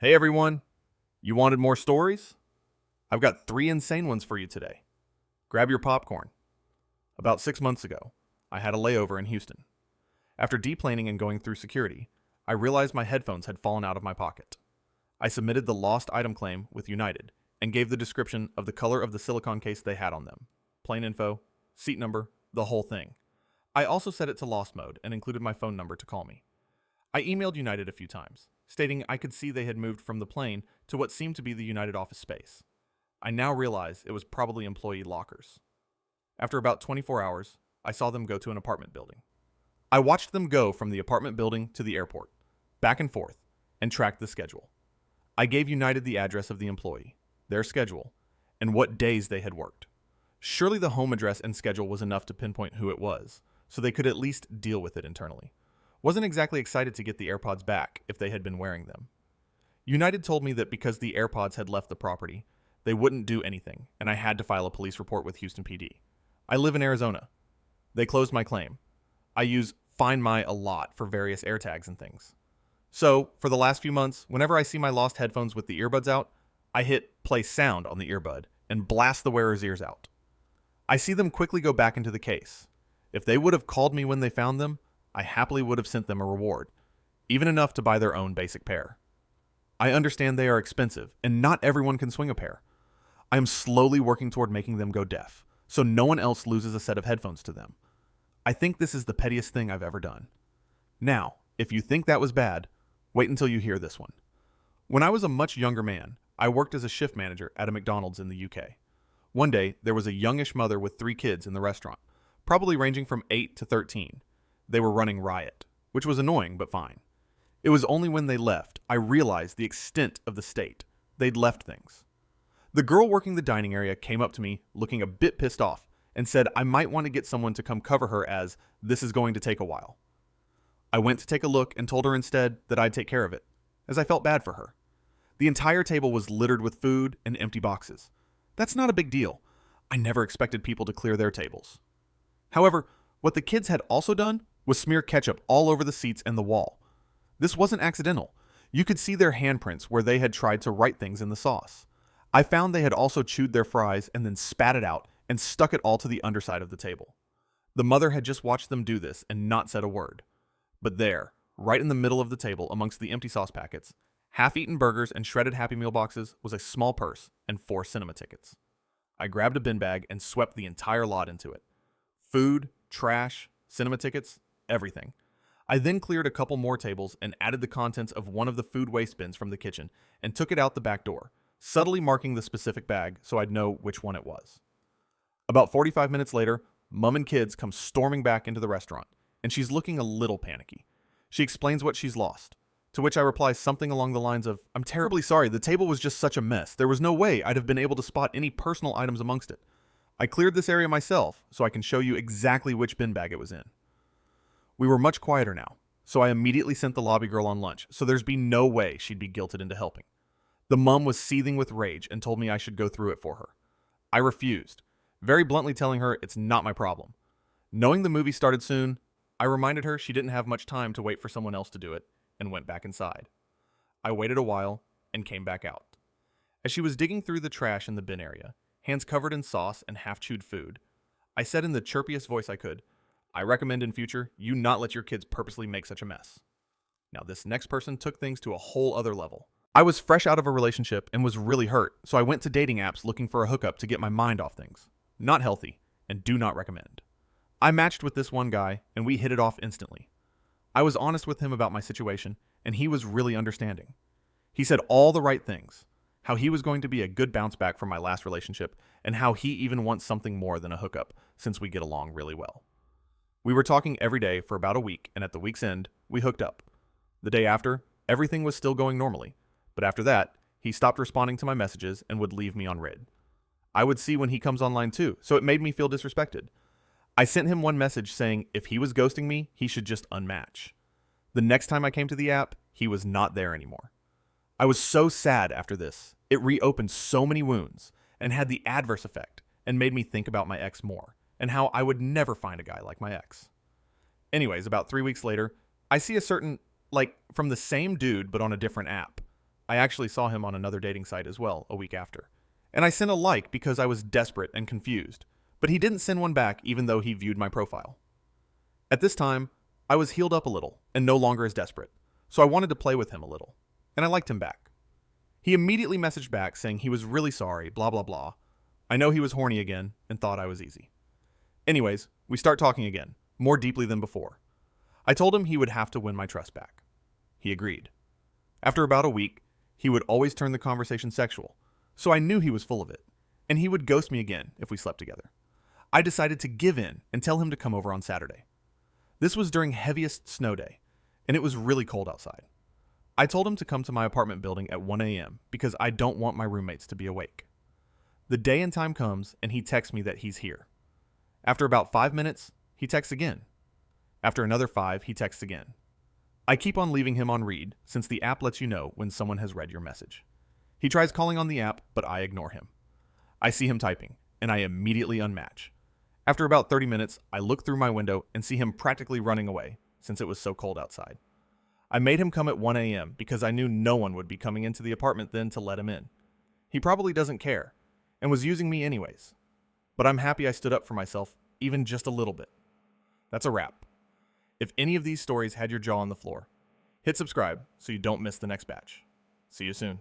Hey everyone, you wanted more stories? I've got 3 insane ones for you today. Grab your popcorn. About 6 months ago, I had a layover in Houston. After deplaning and going through security, I realized my headphones had fallen out of my pocket. I submitted the lost item claim with United and gave the description of the color of the silicone case they had on them, plane info, seat number, the whole thing. I also set it to lost mode and included my phone number to call me. I emailed United a few times, stating I could see they had moved from the plane to what seemed to be the United office space. I now realize it was probably employee lockers. After about 24 hours, I saw them go to an apartment building. I watched them go from the apartment building to the airport, back and forth, and tracked the schedule. I gave United the address of the employee, their schedule, and what days they had worked. Surely the home address and schedule was enough to pinpoint who it was, so they could at least deal with it internally. Wasn't exactly excited to get the AirPods back if they had been wearing them. United told me that because the AirPods had left the property, they wouldn't do anything, and I had to file a police report with Houston PD. I live in Arizona. They closed my claim. I use Find My a lot for various AirTags and things. So, for the last few months, whenever I see my lost headphones with the earbuds out, I hit play sound on the earbud and blast the wearer's ears out. I see them quickly go back into the case. If they would have called me when they found them, I happily would have sent them a reward, even enough to buy their own basic pair. I understand they are expensive, and not everyone can swing a pair. I am slowly working toward making them go deaf, so no one else loses a set of headphones to them. I think this is the pettiest thing I've ever done. Now, if you think that was bad, wait until you hear this one. When I was a much younger man, I worked as a shift manager at a McDonald's in the UK. One day, there was a youngish mother with 3 kids in the restaurant, probably ranging from 8 to 13. They were running riot, which was annoying but fine. It was only when they left I realized the extent of the state. They'd left things. The girl working the dining area came up to me looking a bit pissed off and said I might want to get someone to come cover her as this is going to take a while. I went to take a look and told her instead that I'd take care of it, as I felt bad for her. The entire table was littered with food and empty boxes. That's not a big deal. I never expected people to clear their tables. However, what the kids had also done was smear ketchup all over the seats and the wall. This wasn't accidental. You could see their handprints where they had tried to write things in the sauce. I found they had also chewed their fries and then spat it out and stuck it all to the underside of the table. The mother had just watched them do this and not said a word. But there, right in the middle of the table amongst the empty sauce packets, half-eaten burgers and shredded Happy Meal boxes was a small purse and 4 cinema tickets. I grabbed a bin bag and swept the entire lot into it. Food, trash, cinema tickets, everything. I then cleared a couple more tables and added the contents of one of the food waste bins from the kitchen and took it out the back door, subtly marking the specific bag so I'd know which one it was. About 45 minutes later, Mum and kids come storming back into the restaurant, and she's looking a little panicky. She explains what she's lost, to which I reply something along the lines of, "I'm terribly sorry, the table was just such a mess. There was no way I'd have been able to spot any personal items amongst it. I cleared this area myself, so I can show you exactly which bin bag it was in." We were much quieter now, so I immediately sent the lobby girl on lunch, so there's been no way she'd be guilted into helping. The mum was seething with rage and told me I should go through it for her. I refused, very bluntly telling her it's not my problem. Knowing the movie started soon, I reminded her she didn't have much time to wait for someone else to do it, and went back inside. I waited a while and came back out. As she was digging through the trash in the bin area, hands covered in sauce and half-chewed food, I said in the chirpiest voice I could, "I recommend in future you not let your kids purposely make such a mess." Now this next person took things to a whole other level. I was fresh out of a relationship and was really hurt, so I went to dating apps looking for a hookup to get my mind off things. Not healthy, and do not recommend. I matched with this one guy, and we hit it off instantly. I was honest with him about my situation, and he was really understanding. He said all the right things, how he was going to be a good bounce back from my last relationship, and how he even wants something more than a hookup, since we get along really well. We were talking every day for about a week, and at the week's end, we hooked up. The day after, everything was still going normally, but after that, he stopped responding to my messages and would leave me on red. I would see when he comes online too, so it made me feel disrespected. I sent him one message saying if he was ghosting me, he should just unmatch. The next time I came to the app, he was not there anymore. I was so sad after this. It reopened so many wounds and had the adverse effect and made me think about my ex more and how I would never find a guy like my ex. Anyways, about 3 weeks later, I see a certain, from the same dude but on a different app. I actually saw him on another dating site as well a week after. And I sent a like because I was desperate and confused, but he didn't send one back even though he viewed my profile. At this time, I was healed up a little and no longer as desperate, so I wanted to play with him a little, and I liked him back. He immediately messaged back saying he was really sorry, blah blah blah. I know he was horny again and thought I was easy. Anyways, we start talking again, more deeply than before. I told him he would have to win my trust back. He agreed. After about a week, he would always turn the conversation sexual, so I knew he was full of it, and he would ghost me again if we slept together. I decided to give in and tell him to come over on Saturday. This was during heaviest snow day, and it was really cold outside. I told him to come to my apartment building at 1 a.m. because I don't want my roommates to be awake. The day and time comes, and he texts me that he's here. After about 5 minutes, he texts again. After another 5, he texts again. I keep on leaving him on read, since the app lets you know when someone has read your message. He tries calling on the app, but I ignore him. I see him typing, and I immediately unmatch. After about 30 minutes, I look through my window and see him practically running away, since it was so cold outside. I made him come at 1 a.m. because I knew no one would be coming into the apartment then to let him in. He probably doesn't care, and was using me anyways. But I'm happy I stood up for myself, even just a little bit. That's a wrap. If any of these stories had your jaw on the floor, hit subscribe so you don't miss the next batch. See you soon.